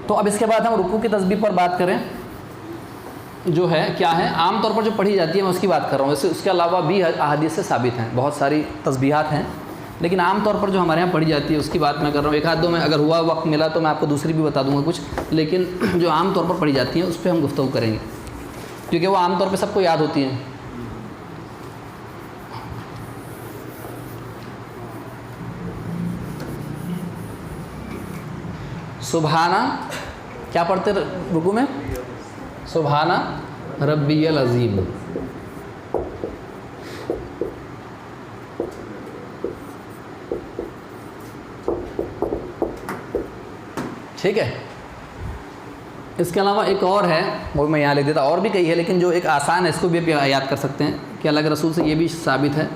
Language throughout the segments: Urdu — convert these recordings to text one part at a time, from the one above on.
تو اب اس کے بعد ہم رکوع کی تسبیح پر بات کریں، جو ہے کیا ہے عام طور پر جو پڑھی جاتی ہے میں اس کی بات کر رہا ہوں، ویسے اس کے علاوہ بھی احادیث سے ثابت ہیں، بہت ساری تسبیحات ہیں، لیکن عام طور پر جو ہمارے یہاں پڑھی جاتی ہے اس کی بات میں کر رہا ہوں۔ ایک آدھ دو میں اگر ہوا وقت ملا تو میں آپ کو دوسری بھی بتا دوں گا کچھ، لیکن جو عام طور پر پڑھی جاتی ہیں اس پہ ہم گفتگو کریں گے، کیونکہ وہ عام طور پہ سب کو یاد ہوتی ہیں۔ سبحانہ کیا پڑھتے رکوع میں؟ سبحانہ ربی العظیم۔ ٹھیک ہے، اس کے علاوہ ایک اور ہے، وہ میں یہاں لکھ دیتا، اور بھی کئی ہے لیکن جو ایک آسان ہے اس کو بھی یاد کر سکتے ہیں کہ اللہ کے رسول سے یہ بھی ثابت ہے۔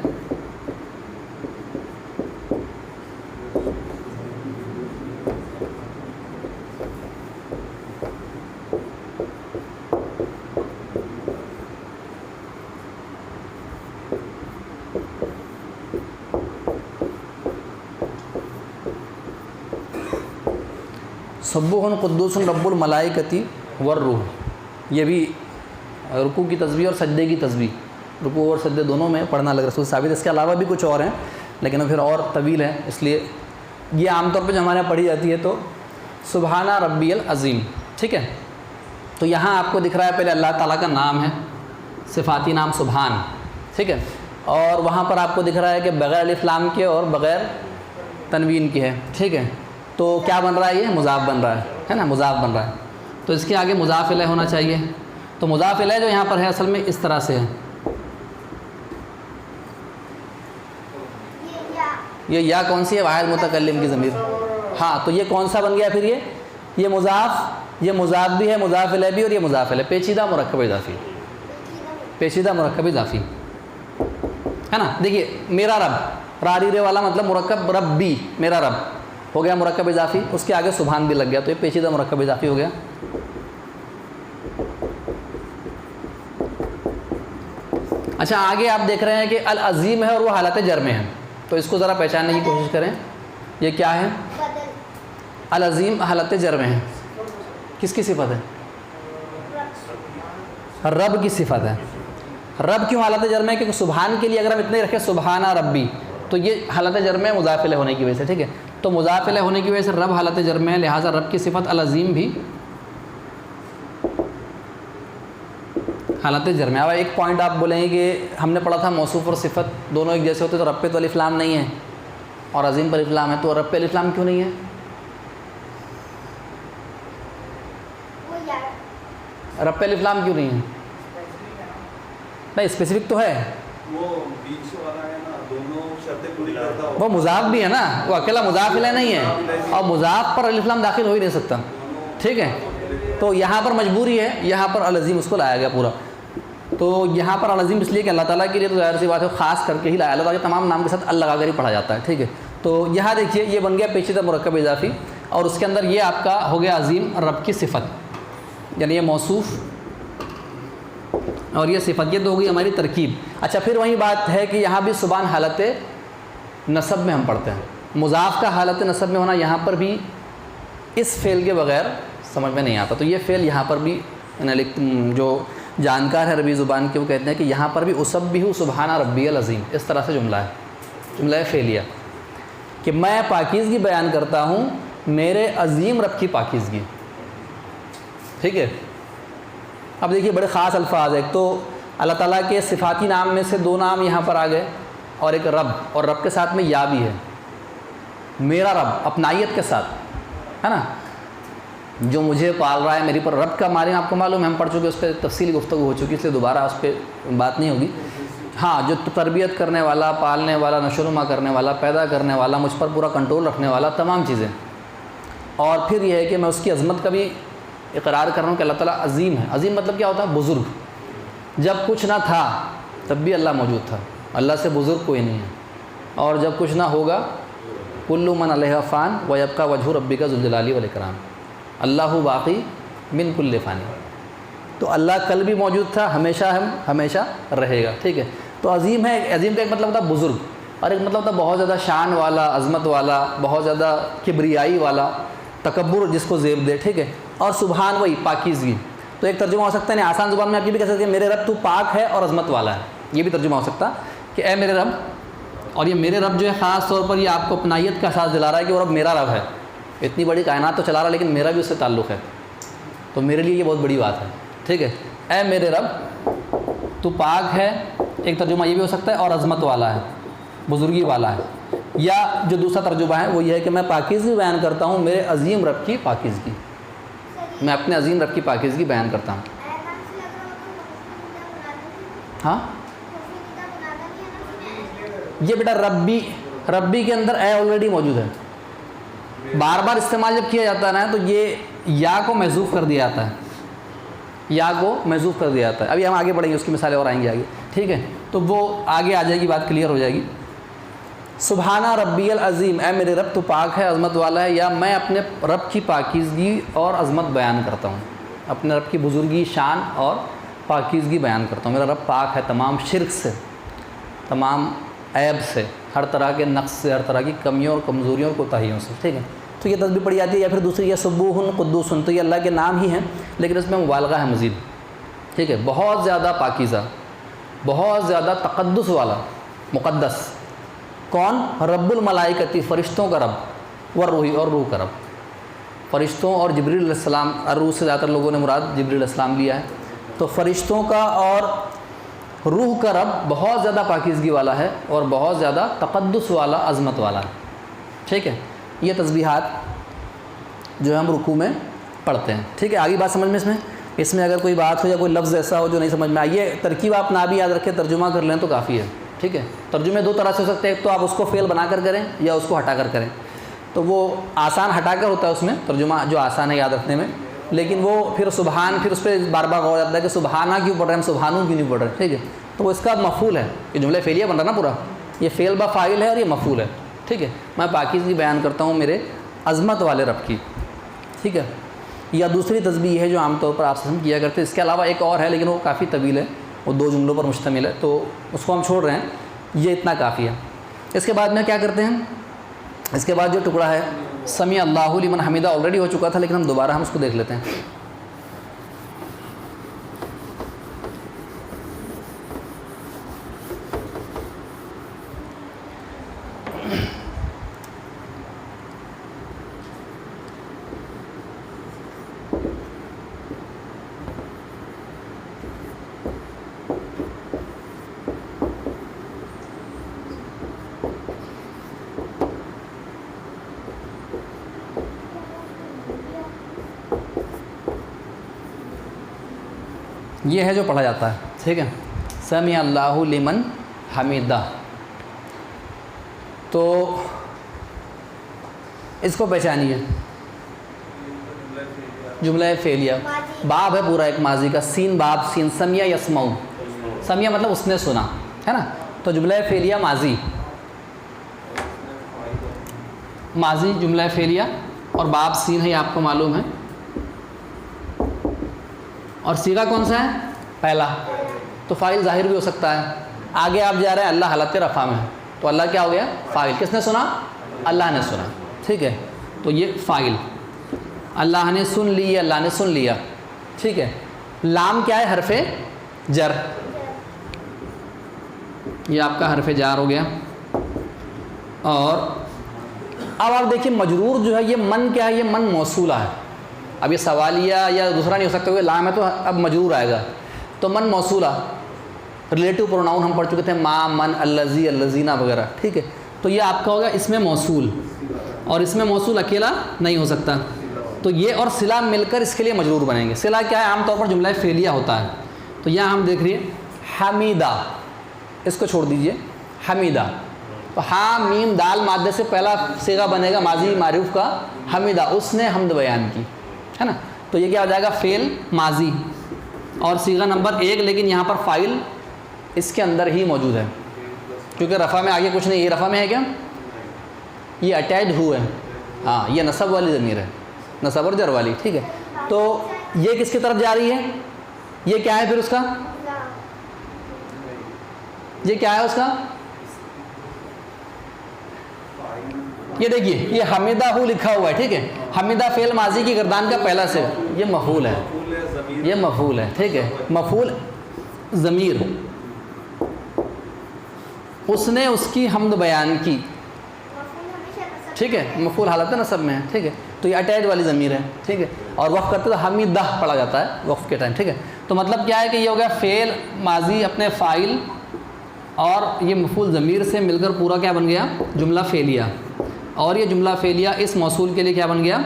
سبوح قدوس رب الملائکۃ والروح، یہ بھی رکوع کی تسبیح اور سجدے کی تسبیح، رکوع اور سجدے دونوں میں پڑھنا اللہ کے رسول ثابت ہے۔ اس کے علاوہ بھی کچھ اور ہیں لیکن پھر اور طویل ہے، اس لیے یہ عام طور پہ جو ہمارے یہاں پڑھی جاتی ہے تو سبحانہ ربی العظیم۔ ٹھیک ہے، تو یہاں آپ کو دکھ رہا ہے پہلے اللہ تعالیٰ کا نام ہے، صفاتی نام سبحان، ٹھیک ہے، اور وہاں پر آپ کو دکھ رہا ہے کہ بغیر الف لام کے اور بغیر تنوین کے ہے، ٹھیک ہے، تو کیا بن رہا ہے؟ یہ مضاف بن رہا ہے نا، مضاف بن رہا ہے، تو اس کے آگے مضاف الیہ ہونا چاہیے، تو مضاف الیہ جو یہاں پر ہے اصل میں اس طرح سے ہے، یہ یا کون سی ہے؟ واحد متکلم کی ضمیر، ہاں، تو یہ کون سا بن گیا پھر؟ یہ مضاف بھی ہے، مضاف الیہ بھی، اور یہ مضاف الیہ، پیچیدہ مرکب اضافی، پیچیدہ مرکب اضافی ہے نا۔ دیکھیے میرا رب، را ری رے والا مطلب مرکب ربی، میرا رب ہو گیا مرکب اضافی، اس کے آگے سبحان بھی لگ گیا تو یہ پیچیدہ مرکب اضافی ہو گیا۔ اچھا آگے آپ دیکھ رہے ہیں کہ العظیم ہے اور وہ حالت جر میں ہے، تو اس کو ذرا پہچاننے کی کوشش کریں، یہ کیا ہے؟ العظیم حالت جر میں ہے، کس کی صفت ہے؟ رب کی صفت ہے۔ رب کیوں حالت جر میں ہے؟ کیونکہ سبحان کے لیے اگر ہم اتنے رکھیں سبحانہ ربی تو یہ حالت جر میں مضاف الیہ ہونے کی وجہ سے، ٹھیک ہے، تو مضاف الیہ ہونے کی وجہ سے رب حالت جر میں ہے، لہٰذا رب کی صفت العظیم بھی حالت جر میں۔ اب ایک پوائنٹ آپ بولیں گے کہ ہم نے پڑھا تھا موصوف اور صفت دونوں ایک جیسے ہوتے تو رب پہ تو الف لام نہیں ہے اور عظیم پر الف لام ہے، تو رب پہ الف لام کیوں نہیں ہے؟ رب پہ الف لام کیوں نہیں ہے؟ نہیں اسپیسیفک تو ہے، وہ مضاف بھی ہے نا، وہ اکیلا مضاف الیہ نہیں ہے، اور مضاف پر الف لام داخل ہو ہی نہیں سکتا، ٹھیک ہے، تو یہاں پر مجبوری ہے، یہاں پر العظیم اس کو لایا گیا پورا، تو یہاں پر العظیم اس لیے کہ اللہ تعالیٰ کے لیے تو ظاہر سی بات ہے خاص کر کے ہی لایا، اللہ تعالیٰ کے تمام نام کے ساتھ ال لگا کر ہی پڑھا جاتا ہے، ٹھیک ہے، تو یہاں دیکھیے یہ بن گیا پیچیدہ مرکب اضافی، اور اس کے اندر یہ آپ کا ہو گیا عظیم رب کی صفت، یعنی یہ موصوف اور یہ صفت، یہ تو ہو گئی ہماری ترکیب۔ اچھا پھر وہی بات ہے کہ یہاں بھی سبحان حالت نصب میں ہم پڑھتے ہیں، مضاف کا حالت نصب میں ہونا یہاں پر بھی اس فعل کے بغیر سمجھ میں نہیں آتا، تو یہ فعل یہاں پر بھی جو جانکار ہے عربی زبان کے وہ کہتے ہیں کہ یہاں پر بھی اسبح سبحان ربی العظیم، اس طرح سے جملہ ہے، جملہ فعلیہ کہ میں پاکیزگی بیان کرتا ہوں میرے عظیم رب کی پاکیزگی، ٹھیک ہے۔ اب دیکھیے بڑے خاص الفاظ، ایک تو اللہ تعالیٰ کے صفاتی نام میں سے دو نام یہاں پر آ گئے، اور ایک رب، اور رب کے ساتھ میں یا بھی ہے، میرا رب اپنائیت کے ساتھ ہے نا، جو مجھے پال رہا ہے میری پر، رب کا معنی آپ کو معلوم ہے، ہم پڑھ چکے، اس پہ تفصیلی گفتگو ہو چکی، اس لیے دوبارہ اس پہ بات نہیں ہوگی۔ ہاں جو تربیت کرنے والا، پالنے والا، نشوونما کرنے والا، پیدا کرنے والا، مجھ پر پورا کنٹرول رکھنے والا، تمام چیزیں، اور پھر یہ ہے کہ میں اس کی عظمت کا بھی اقرار کر رہا ہوں کہ اللہ تعالیٰ عظیم ہے۔ عظیم مطلب کیا ہوتا ہے؟ بزرگ، جب کچھ نہ تھا تب بھی اللہ موجود تھا، اللہ سے بزرگ کوئی نہیں ہے، اور جب کچھ نہ ہوگا کل من علیہا فان ویبقی وجہ ربک ذو الجلال والاکرام، اللہ باقی من کل فانی، تو اللہ کل بھی موجود تھا، ہمیشہ رہے گا، ٹھیک ہے، تو عظیم ہے۔ عظیم کا ایک مطلب ہوتا ہے بزرگ، اور ایک مطلب ہوتا ہے بہت زیادہ شان والا، عظمت والا، بہت زیادہ کبریائی والا، تکبر جس کو زیب دے، ٹھیک ہے. اور سبحان وہی پاکیزگی. تو ایک ترجمہ ہو سکتا ہے نہیں آسان زبان میں آپ یہ بھی کہہ سکتے ہیں میرے رب تو پاک ہے اور عظمت والا ہے. یہ بھی ترجمہ ہو سکتا کہ اے میرے رب. اور یہ میرے رب جو ہے خاص طور پر یہ آپ کو اپنائیت کا احساس دلا رہا ہے کہ وہ رب میرا رب ہے. اتنی بڑی کائنات تو چلا رہا ہے لیکن میرا بھی اس سے تعلق ہے، تو میرے لیے یہ بہت بڑی بات ہے. ٹھیک ہے. اے میرے رب تو پاک ہے، ایک ترجمہ یہ بھی ہو سکتا ہے، اور عظمت والا ہے، بزرگی والا ہے. یا جو دوسرا ترجمہ ہے وہ یہ ہے کہ میں پاکیزگی بیان کرتا ہوں میرے عظیم رب کی پاکیزگی. میں اپنے عظیم رب کی پاکیزگی بیان کرتا ہوں. ہاں یہ بیٹا ربی کے اندر اے آلریڈی موجود ہے. بار بار استعمال جب کیا جاتا ہے نا تو یہ یا کو محذوف کر دیا جاتا ہے، یا کو محذوف کر دیا جاتا ہے. ابھی ہم آگے بڑھیں گے، اس کی مثالیں اور آئیں گی آگے. ٹھیک ہے. تو وہ آگے آ جائے گی، بات کلیئر ہو جائے گی. سبحانہ ربی العظیم، اے میرے رب تو پاک ہے، عظمت والا ہے. یا میں اپنے رب کی پاکیزگی اور عظمت بیان کرتا ہوں، اپنے رب کی بزرگی، شان اور پاکیزگی بیان کرتا ہوں. میرا رب پاک ہے تمام شرک سے، تمام عیب سے، ہر طرح کے نقص سے، ہر طرح کی کمیوں اور کمزوریوں اور کوتاہیوں سے. ٹھیک ہے. تو یہ تسبیح پڑھی جاتی ہے. یا پھر دوسری یہ سبوح قدوس، تو یہ اللہ کے نام ہی ہیں لیکن اس میں مبالغہ ہے مزید. ٹھیک ہے. بہت زیادہ پاکیزہ، بہت زیادہ تقدس والا، مقدس. کون؟ رب الملائکتی، فرشتوں کا رب، والروح، اور روح کا رب. فرشتوں اور جبریل علیہ السلام، روح سے زیادہ تر لوگوں نے مراد جبریل علیہ السلام لیا ہے. تو فرشتوں کا اور روح کا رب بہت زیادہ پاکیزگی والا ہے اور بہت زیادہ تقدس والا، عظمت والا ہے. ٹھیک ہے. یہ تسبیحات جو ہم رکوع میں پڑھتے ہیں. ٹھیک ہے. آگے بات سمجھ میں اس میں اگر کوئی بات ہو یا کوئی لفظ ایسا ہو جو نہیں سمجھ میں آئے، یہ ترکیب آپ نہ بھی یاد رکھیں، ترجمہ کر لیں تو کافی ہے. ٹھیک ہے. ترجمے دو طرح سے ہو سکتے ہیں، ایک تو آپ اس کو فعل بنا کر کریں یا اس کو ہٹا کر کریں. تو وہ آسان ہٹا کر ہوتا ہے اس میں ترجمہ، جو آسان ہے یاد رکھنے میں. لیکن وہ پھر سبحان، پھر اس پہ بار بار غور جاتا ہے کہ سبحانہ کیوں پڑھ رہے ہیں، ہم سبحانوں کیوں نہیں پڑھ رہے ہیں. ٹھیک ہے. تو وہ اس کا مفعول ہے، یہ جملہ فعلیہ بن رہا نا پورا، یہ فعل با فاعل ہے اور یہ مفعول ہے. ٹھیک ہے. میں پاکیزگی بیان کرتا ہوں میرے عظمت والے رب کی. ٹھیک ہے. یا دوسری تسبیح ہے جو عام طور پر آپ سے ہم کیا کرتے ہیں. اس کے علاوہ ایک اور ہے لیکن وہ کافی طویل ہے، وہ 2 جملوں پر مشتمل ہے، تو اس کو ہم چھوڑ رہے ہیں. یہ اتنا کافی ہے. اس کے بعد میں کیا کرتے ہیں، اس کے بعد جو ٹکڑا ہے سمیع اللہ لمن حمیدہ آلریڈی ہو چکا تھا لیکن ہم دوبارہ اس کو دیکھ لیتے ہیں. یہ ہے جو پڑھا جاتا ہے. ٹھیک ہے. سمیع اللہ لمن حمیدہ. تو اس کو پہچانیے. جملہ فعلیہ، باب ہے پورا ایک ماضی کا، سین باب سین، سمیع یسمع. سمیع مطلب اس نے سنا ہے نا. تو جملہ فعلیہ ماضی، ماضی جملہ فعلیہ، اور باب سین ہے، یہ آپ کو معلوم ہے. اور صیغہ کون سا ہے؟ پہلا. تو فاعل ظاہر بھی ہو سکتا ہے. آگے آپ جا رہے ہیں اللہ حالت رفع میں، تو اللہ کیا ہو گیا؟ فاعل. کس نے سنا؟ اللہ نے سنا. ٹھیک ہے. تو یہ فاعل، اللہ نے سن لی، اللہ نے سن لیا. ٹھیک ہے. لام کیا ہے؟ حرف جر. یہ آپ کا حرف جار ہو گیا. اور اب آپ دیکھیں مجرور جو ہے یہ من کیا ہے؟ یہ من موصولہ ہے. اب یہ سوالیہ یا دوسرا نہیں ہو سکتا، کیونکہ لام ہے تو اب مجرور آئے گا. تو من موصولہ، ریلیٹو پروناؤن ہم پڑھ چکے تھے، ما، من، الذی، الذین وغیرہ. ٹھیک ہے. تو یہ آپ کا ہوگا اس میں موصول، اور اس میں موصول اکیلا نہیں ہو سکتا. تو یہ اور صلہ مل کر اس کے لیے مجرور بنیں گے. صلہ کیا ہے؟ عام طور پر جملہ فعلیہ ہوتا ہے. تو یہاں ہم دیکھ رہے ہیں حمیدہ، اس کو چھوڑ دیجئے، حمیدہ. تو ہاں میم دال مادے سے پہلا صیغہ بنے گا ماضی معروف کا، حمیدہ، اس نے حمد بیان کی، ہے نا. تو یہ کیا ہو جائے گا؟ فعل ماضی اور صیغہ نمبر 1، لیکن یہاں پر فاعل اس کے اندر ہی موجود ہے کیونکہ رفع میں آگے کچھ نہیں. یہ رفع میں ہے کیا؟ یہ اٹیچڈ ہوئے ہیں. ہاں یہ نصب والی ضمیر ہے، نصب اور جر والی. ٹھیک ہے. تو یہ کس کی طرف جا رہی ہے؟ یہ کیا ہے پھر اس کا؟ یہ کیا ہے اس کا؟ یہ دیکھیے یہ حمیدہ لکھا ہوا ہے، ٹھیک ہے، حمیدہ فعل ماضی کی گردان کا پہلا سے، یہ مفعول ہے، یہ مفعول ہے، ٹھیک ہے، مفعول ضمیر، اس نے اس کی حمد بیان کی، ٹھیک ہے، مفعول حالت نصب میں ہے، ٹھیک ہے، تو یہ اٹیچ والی ضمیر ہے، ٹھیک ہے، اور وقف کرتے تو حمیدہ پڑھا جاتا ہے وقف کے ٹائم، ٹھیک ہے، تو مطلب کیا ہے کہ یہ ہو گیا فعل ماضی اپنے فاعل اور یہ مفعول ضمیر سے مل کر پورا کیا بن گیا، جملہ فعلیہ، اور یہ جملہ فعلیہ اس موصول کے لیے کیا بن گیا،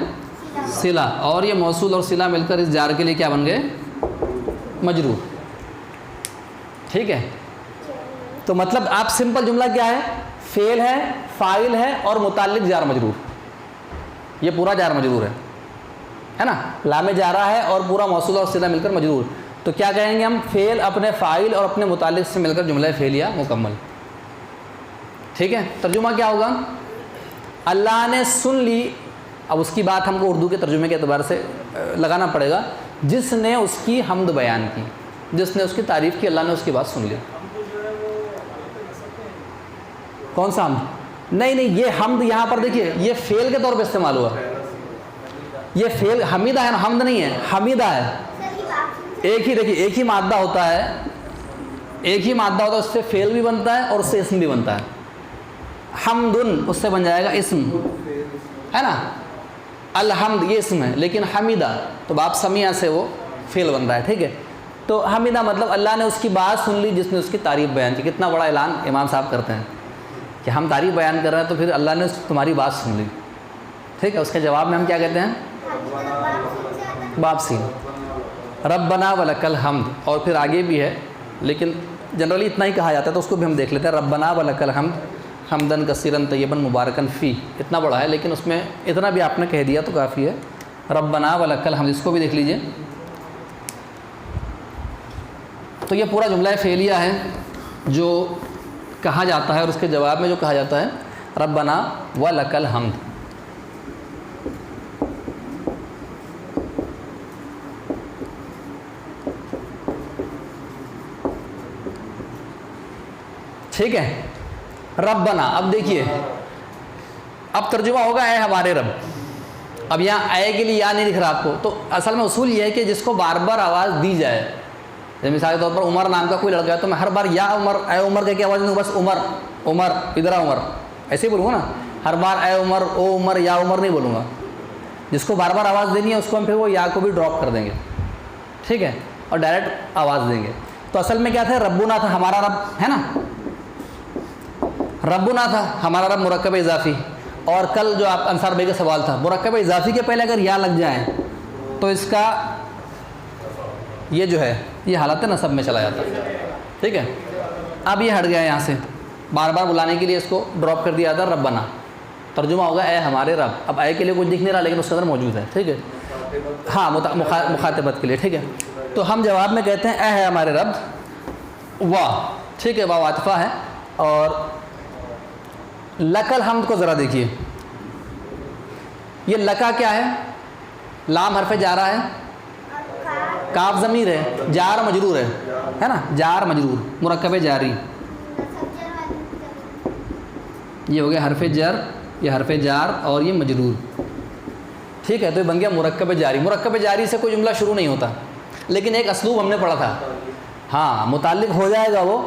صلہ، اور یہ موصول اور صلہ مل کر اس جار کے لیے کیا بن گئے، مجرور، ٹھیک ہے، تو مطلب آپ سمپل جملہ کیا ہے، فعل ہے، فاعل ہے اور متعلق جار مجرور، یہ پورا جار مجرور ہے نا، لام جارہ ہے اور پورا موصول اور صلہ مل کر مجرور، تو کیا کہیں گے ہم، فعل اپنے فاعل اور اپنے متعلق سے مل کر جملہ فعلیہ مکمل، ٹھیک ہے، ترجمہ کیا ہوگا، اللہ نے سن لی، اب اس کی بات ہم کو اردو کے ترجمے کے اعتبار سے لگانا پڑے گا، جس نے اس کی حمد بیان کی، جس نے اس کی تعریف کی، اللہ نے اس کی بات سن لی، کون سا حمد، نہیں یہ حمد یہاں پر دیکھیے یہ فعل کے طور پہ استعمال ہوا، یہ فعل حمیدہ ہے نا، حمد نہیں ہے، حمیدہ ہے، ایک ہی دیکھیے ایک ہی مادہ ہوتا ہے، اس سے فعل بھی بنتا ہے اور اس سے اسم بھی بنتا ہے، حمدن اس سے بن جائے گا اسم ہے نا، الحمد یہ اسم ہے، لیکن حمیدہ تو باب سمیع سے وہ فعل بن رہا ہے، ٹھیک ہے، تو حمیدہ مطلب اللہ نے اس کی بات سن لی جس نے اس کی تعریف بیان کی، کتنا بڑا اعلان امام صاحب کرتے ہیں کہ ہم تعریف بیان کر رہے ہیں تو پھر اللہ نے تمہاری بات سن لی، ٹھیک ہے، اس کے جواب میں ہم کیا کہتے ہیں، باب سین، ربنا ولک الحمد، اور پھر آگے بھی ہے لیکن جنرلی اتنا ہی کہا جاتا ہے تو اس کو بھی ہم دیکھ لیتے ہیں، ربنا ولک الحمد حمدن کثیرن طیبن مبارکن فی، اتنا بڑا ہے لیکن اس میں اتنا بھی آپ نے کہہ دیا تو کافی ہے، ربنا ولک الحمد، اس کو بھی دیکھ لیجئے، تو یہ پورا جملہ فعلیہ ہے جو کہا جاتا ہے اور اس کے جواب میں جو کہا جاتا ہے ربنا ولک الحمد، ٹھیک ہے، ربنا، اب دیکھیے اب ترجمہ ہوگا اے ہمارے رب، اب یہاں اے کے لیے یا نہیں دکھ رہا آپ کو، تو اصل میں اصول یہ ہے کہ جس کو بار بار آواز دی جائے، جیسے مثال کے طور پر عمر نام کا کوئی لڑکا ہے تو میں ہر بار یا عمر اے عمر کہہ کے آواز دوں، بس عمر عمر ادھر آ عمر ایسے ہی بولوں گا نا، ہر بار اے عمر او عمر یا عمر نہیں بولوں گا، جس کو بار بار آواز دینی ہے اس کو ہم پھر وہ یا کو بھی ڈراپ کر دیں گے، ٹھیک ہے، اور ڈائریکٹ آواز دیں گے، تو اصل میں کیا تھا، ربنا تھا ہمارا رب ہے نا، ربنا تھا ہمارا رب مرکب اضافی، اور کل جو آپ انصار بھائی کا سوال تھا مرکب اضافی کے پہلے اگر یا لگ جائیں تو اس کا یہ جو ہے یہ حالت نصب میں چلا جاتا ہے، ٹھیک ہے، اب یہ ہٹ گیا یہاں سے، بار بار بلانے کے لیے اس کو ڈراپ کر دیا جاتا ربنا، ترجمہ ہوگا اے ہمارے رب، اب اے کے لیے کچھ دکھ نہیں رہا لیکن اس کے اندر موجود ہے، ٹھیک ہے، ہاں مخاطبت کے لیے، ٹھیک ہے، تو ہم جواب میں کہتے ہیں اے ہے ہمارے رب، واہ، ٹھیک ہے، واہ عاطفہ ہے، اور لک الحمد کو ذرا دیکھیے، یہ لکا کیا ہے، لام حرف جارہ ہے، کاف ضمیر ہے، جار مجرور ہے نا، جار مجرور مرکب جاری، یہ ہو گیا حرف جر، یہ حرف جار اور یہ مجرور، ٹھیک ہے، تو یہ بن گیا مرکب جاری، مرکب جاری سے کوئی جملہ شروع نہیں ہوتا، لیکن ایک اسلوب ہم نے پڑھا تھا، ہاں متعلق ہو جائے گا وہ،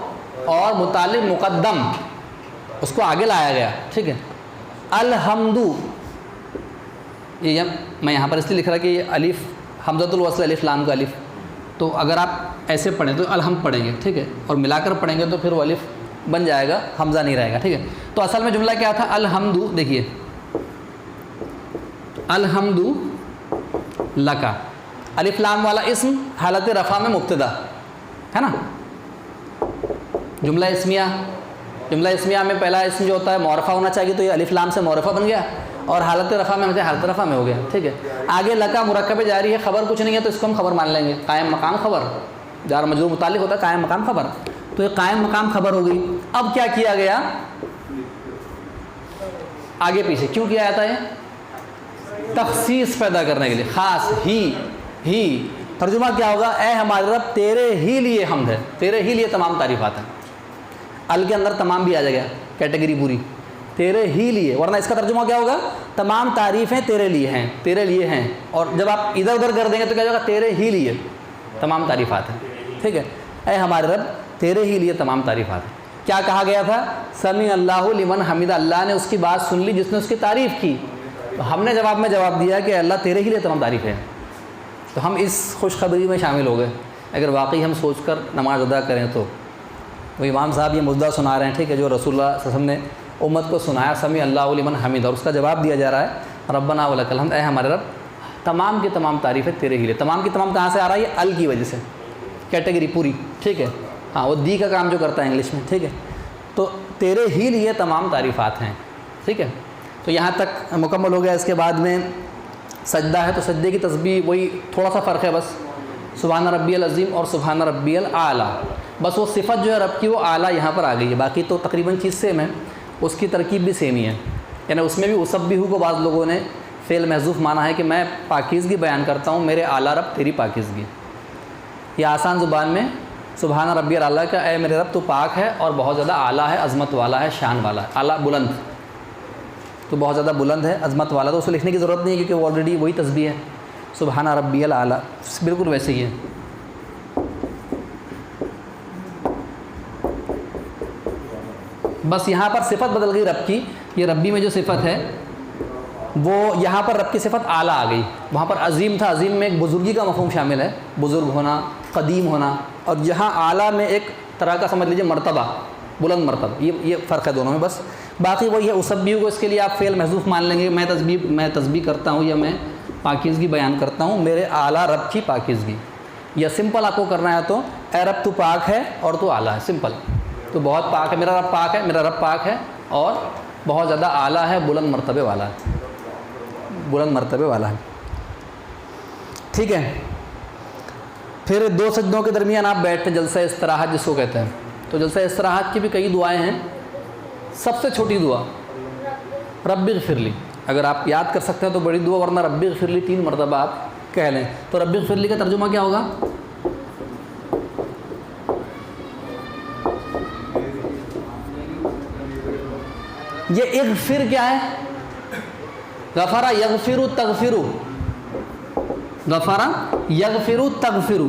اور متعلق مقدم اس کو آگے لایا گیا، ٹھیک ہے، الحمدو، یہ میں یہاں پر اس لیے لکھ رہا کہ یہ الف حمزۃ الوصل الف لام کا الف، تو اگر آپ ایسے پڑھیں تو الحمد پڑھیں گے، ٹھیک ہے، اور ملا کر پڑھیں گے تو پھر وہ الف بن جائے گا، حمزہ نہیں رہے گا، ٹھیک ہے، تو اصل میں جملہ کیا تھا، الحمدو، دیکھیے الحمدو لکا، الف لام والا اسم حالت رفع میں مبتدا ہے نا، جملہ اسمیہ میں پہلا اسم جو ہوتا ہے معرفہ ہونا چاہیے، تو یہ الف لام سے معرفہ بن گیا، اور حالت رفع میں مجھے حالت رفع میں ہو گیا، ٹھیک ہے، آگے لکا مرکب جاری ہے، خبر کچھ نہیں ہے تو اس کو ہم خبر مان لیں گے، قائم مقام خبر، جار مجرور متعلق ہوتا ہے قائم مقام خبر، تو یہ قائم مقام خبر ہو گئی، اب کیا کیا گیا، آگے پیچھے کیوں کیا جاتا ہے، تخصیص پیدا کرنے کے لیے، خاص ہی، ترجمہ کیا ہوگا، اے ہمارے رب تیرے ہی لیے حمد ہے، تیرے ہی لیے تمام تعریفات ہیں، ال کے اندر تمام بھی آ جائے گا، کیٹیگری پوری، تیرے ہی لیے، ورنہ اس کا ترجمہ کیا ہوگا؟ تمام تعریفیں تیرے لیے ہیں، تیرے لیے ہیں. اور جب آپ ادھر ادھر کر دیں گے تو کیا ہوگا؟ تیرے ہی لیے تمام تعریفات ہیں. ٹھیک ہے، اے ہمارے رب تیرے ہی لیے تمام تعریفات ہیں. کیا کہا گیا تھا؟ سمیع اللہ لمن حمد، اللہ نے اس کی بات سن لی جس نے اس کی تعریف کی. تو ہم نے جواب میں جواب دیا کہ اللہ تیرے ہی لیے تمام تعریفیں ہیں. تو ہم اس خوشخبری میں شامل ہو گئے اگر واقعی ہم سوچ کر نماز ادا کریں. تو وہ امام صاحب یہ مدعا سنا رہے ہیں، ٹھیک ہے، جو رسول اللہ صلی اللہ علیہ وسلم نے امت کو سنایا، سمیع اللہ لمن حمد، اور اس کا جواب دیا جا رہا ہے ربنا ولک الحمد، اے ہمارے رب تمام کی تمام تعریفیں تیرے ہی لیے. تمام کی تمام کہاں سے آ رہا ہے؟ یہ ال کی وجہ سے، کیٹیگری پوری. ٹھیک ہے، ہاں وہ دی کا کام جو کرتا ہے انگلش میں. ٹھیک ہے، تو تیرے ہی لیے تمام تعریفات ہیں. ٹھیک ہے، تو یہاں تک مکمل ہو گیا. اس کے بعد میں سجدہ ہے، تو سجدے کی تسبیح وہی تھوڑا سا فرق ہے بس، سبحان ربی العظیم اور سبحان ربی الاعلیٰ. بس وہ صفت جو ہے رب کی وہ اعلیٰ یہاں پر آ گئی ہے، باقی تو تقریباً چیز سیم ہے، اس کی ترکیب بھی سیم ہی ہے. یعنی اس میں بھی اسبحو کو بعض لوگوں نے فعل محذوف مانا ہے کہ میں پاکیزگی بیان کرتا ہوں میرے اعلیٰ رب تیری پاکیزگی. یہ آسان زبان میں سبحان ربی الاعلیٰ کا، اے میرے رب تو پاک ہے اور بہت زیادہ اعلیٰ ہے، عظمت والا ہے، شان والا ہے. اعلیٰ بلند، تو بہت زیادہ بلند ہے، عظمت والا، تو اسے لکھنے کی ضرورت نہیں ہے کیونکہ وہ آلریڈی وہی تسبیح ہے، سبحان ربی الاعلیٰ، بالکل ویسے ہی ہے. بس یہاں پر صفت بدل گئی رب کی. یہ ربی میں جو صفت ہے وہ یہاں پر رب کی صفت اعلیٰ آ گئی. وہاں پر عظیم تھا، عظیم میں ایک بزرگی کا مفہوم شامل ہے، بزرگ ہونا، قدیم ہونا، اور جہاں اعلیٰ میں ایک طرح کا سمجھ لیجیے مرتبہ، بلند مرتبہ. یہ فرق ہے دونوں میں بس. باقی وہی ہے اسبحو کو اس کے لیے آپ فعل محذوف مان لیں گے، میں تسبیح کرتا ہوں یا میں پاکیزگی بیان کرتا ہوں میرے اعلیٰ رب کی پاکیزگی. یا سمپل آپ کو کرنا ہے تو اے رب تو پاک ہے اور تو اعلیٰ ہے، سمپل. تو بہت پاک ہے میرا رب، پاک ہے میرا رب، پاک ہے اور بہت زیادہ اعلیٰ ہے، بلند مرتبے والا ہے، بلند مرتبے والا ہے. ٹھیک ہے، پھر دو سجدوں کے درمیان آپ بیٹھتے، جلسہ استراحت جس کو کہتے ہیں. تو جلسہ استراحت کی بھی کئی دعائیں ہیں. سب سے چھوٹی دعا رب اغفر لی، اگر آپ یاد کر سکتے ہیں تو بڑی دعا، ورنہ رب اغفر لی 3 مرتبہ آپ کہہ لیں. تو رب اغفر لی کا ترجمہ کیا ہوگا؟ یہ اغفر کیا ہے؟ غفرا یغفر تغفر، غفرا یغفر تغفر.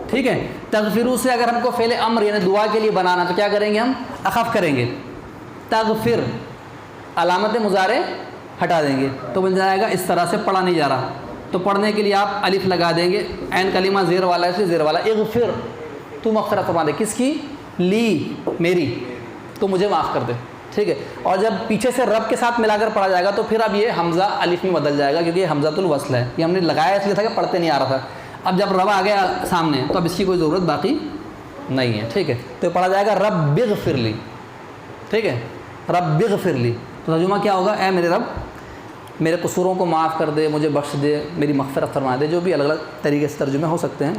ٹھیک ہے، تغفرو سے اگر ہم کو فعل امر یعنی دعا کے لیے بنانا تو کیا کریں گے؟ ہم اخف کریں گے. تغفر علامت مضارع ہٹا دیں گے تو بن جائے گا اس طرح سے پڑھا نہیں جا رہا. تو پڑھنے کے لیے آپ الف لگا دیں گے، عین کلمہ زیر والا ہے اس لیے زیر والا. اغفر، تو مغفرت فرما دے، کس کی؟ لی، میری، تو مجھے معاف کر دے. ٹھیک ہے، اور جب پیچھے سے رب کے ساتھ ملا کر پڑھا جائے گا تو پھر اب یہ حمزہ الف میں بدل جائے گا کیونکہ یہ حمزۃ الوصل ہے. یہ ہم نے لگایا اس لیے تھا کہ پڑھتے نہیں آ رہا تھا. اب جب رب آ گیا سامنے تو اب اس کی کوئی ضرورت باقی نہیں ہے. ٹھیک ہے، تو پڑھا جائے گا رب اغفر لی. ٹھیک ہے، رب اغفر لی. تو ترجمہ کیا ہوگا؟ اے میرے رب میرے قصوروں کو معاف کر دے، مجھے بخش دے، میری مغفرت فرما دے. جو بھی الگ الگ طریقے سے ترجمے ہو سکتے ہیں.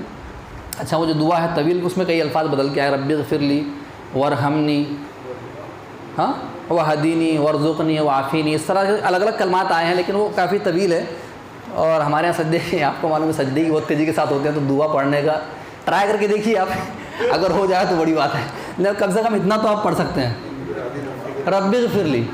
اچھا، وہ جو دعا ہے طویل، اس میں کئی الفاظ بدل کے آئے، رب اغفر لی، ورحمنی، ہاں، وہدینی، ورزقنی، وعافینی، اس طرح کے الگ الگ کلمات آئے ہیں، لیکن وہ کافی طویل ہے. اور ہمارے یہاں سجدے، آپ کو معلوم ہے سجدے ہی بہت تیزی کے ساتھ ہوتے ہیں، تو دعا پڑھنے کا ٹرائی کر کے دیکھیے آپ، اگر ہو جائے تو بڑی بات ہے. لیکن کم سے کم اتنا تو آپ پڑھ سکتے ہیں، رب اغفر لی،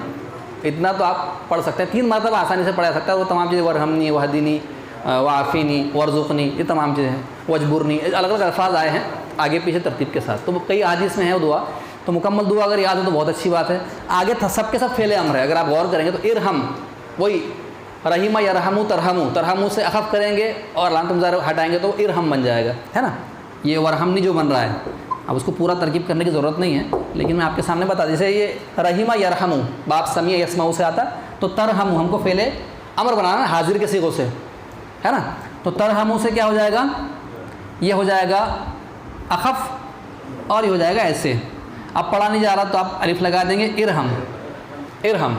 اتنا تو آپ پڑھ سکتے ہیں. 3 مرتبہ آسانی سے پڑھا جا سکتا ہے. وہ تمام چیزیں ورحمنی، وہدینی، وعافینی، ورزقنی، یہ تمام چیزیں ہیں، وجبرنی، الگ الگ الفاظ آئے ہیں آگے پیچھے ترتیب کے ساتھ. تو کئی احادیث میں ہے وہ دعا. تو مکمل دعا اگر یاد ہو تو بہت اچھی بات ہے. آگے سب کے سب فعل امر ہے، اگر آپ غور کریں گے تو ارحم، وہی رحیمہ یرحمو ترحمو، ترحمو سے اخف کریں گے اور علامت مضارع ہٹائیں گے تو ارحم بن جائے گا، ہے نا. یہ ورحمنی جو بن رہا ہے، اب اس کو پورا ترکیب کرنے کی ضرورت نہیں ہے، لیکن میں آپ کے سامنے بتا، جیسے یہ رحیمہ یرحمو باب سمیع یسمعو سے آتا، تو ترحمو ہم کو فعل امر بنانا ہے حاضر کے صیغوں سے، ہے نا. تو ترحمو سے کیا ہو جائے گا؟ یہ ہو جائے گا اخف اور یہ ہو جائے گا ایسے. اب پڑھا نہیں جا رہا تو آپ الف لگا دیں گے، ارحم، ارحم.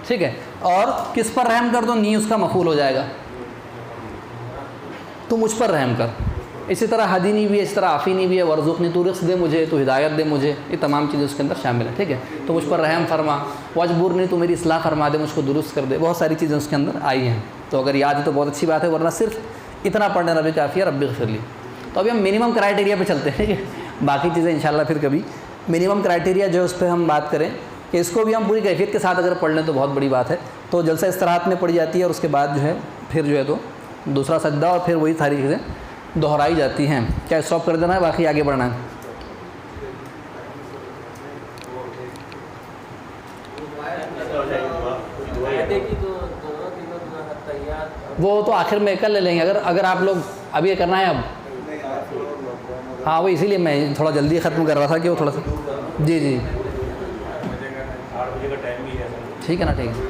ٹھیک ہے، اور کس پر رحم کر دو؟ نی اس کا مفعول ہو جائے گا، تو مجھ پر رحم کر. اسی طرح ہدینی بھی ہے، اس طرح عافینی بھی ہے، ورزقنی، تو رزق دے مجھے، تو ہدایت دے مجھے، یہ تمام چیزیں اس کے اندر شامل ہیں. ٹھیک ہے، تو مجھ پر رحم فرما، وجبرنی، تو میری اصلاح فرما دے، مجھ کو درست کر دے. بہت ساری چیزیں اس کے اندر آئی ہیں. تو اگر یاد ہے تو بہت اچھی بات ہے، ورنہ صرف اتنا پڑھنے ربی کافی ہے، رب اغفر لی. تو ابھی ہم منیمم کرائٹیریا پہ چلتے ہیں، باقی چیزیں انشاءاللہ پھر کبھی. منیمم کرائٹیریا جو ہے اس پہ ہم بات کریں کہ اس کو بھی ہم پوری کیفیت کے ساتھ اگر پڑھ لیں تو بہت بڑی بات ہے. تو جلسہ استراحت میں پڑھی جاتی ہے اور اس کے بعد جو ہے پھر جو ہے تو دوسرا سجدہ اور پھر وہی ساری چیزیں دہرائی جاتی ہیں. کیا اسٹاپ کر دینا ہے باقی آگے بڑھنا ہے؟ وہ تو آخر میں کل لے لیں گے اگر آپ لوگ ابھی یہ کرنا ہے اب. ہاں وہ اسی لیے میں تھوڑا جلدی ختم کر رہا تھا کہ وہ تھوڑا سا جی جی ٹھیک ہے نا ٹھیک ہے.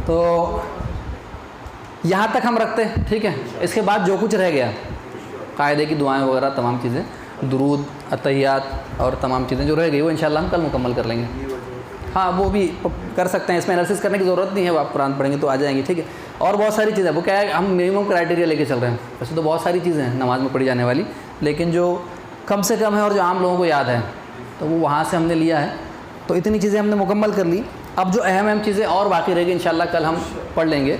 تو یہاں تک ہم رکھتے ہیں ٹھیک ہے. اس کے بعد جو کچھ رہ گیا قاعدے کی دعائیں وغیرہ تمام چیزیں درود اتحیات اور تمام چیزیں جو رہ گئی وہ انشاءاللہ ہم کل مکمل کر لیں گے. ہاں وہ بھی کر سکتے ہیں, اس میں انالیسس کرنے کی ضرورت نہیں ہے, وہ آپ قرآن پڑھیں گے تو آ جائیں گے ٹھیک ہے. اور بہت ساری چیزیں وہ کیا ہے ہم منیمم کرائٹیریا لے کے چل رہے ہیں. ویسے تو بہت ساری چیزیں ہیں نماز میں پڑھی جانے والی, لیکن جو کم سے کم ہے اور جو عام لوگوں کو یاد ہے تو وہ وہاں سے ہم نے لیا ہے. تو اتنی چیزیں ہم نے مکمل کر لی. اب جو اہم چیزیں اور باقی رہ گئی انشاءاللہ کل ہم پڑھ لیں گے.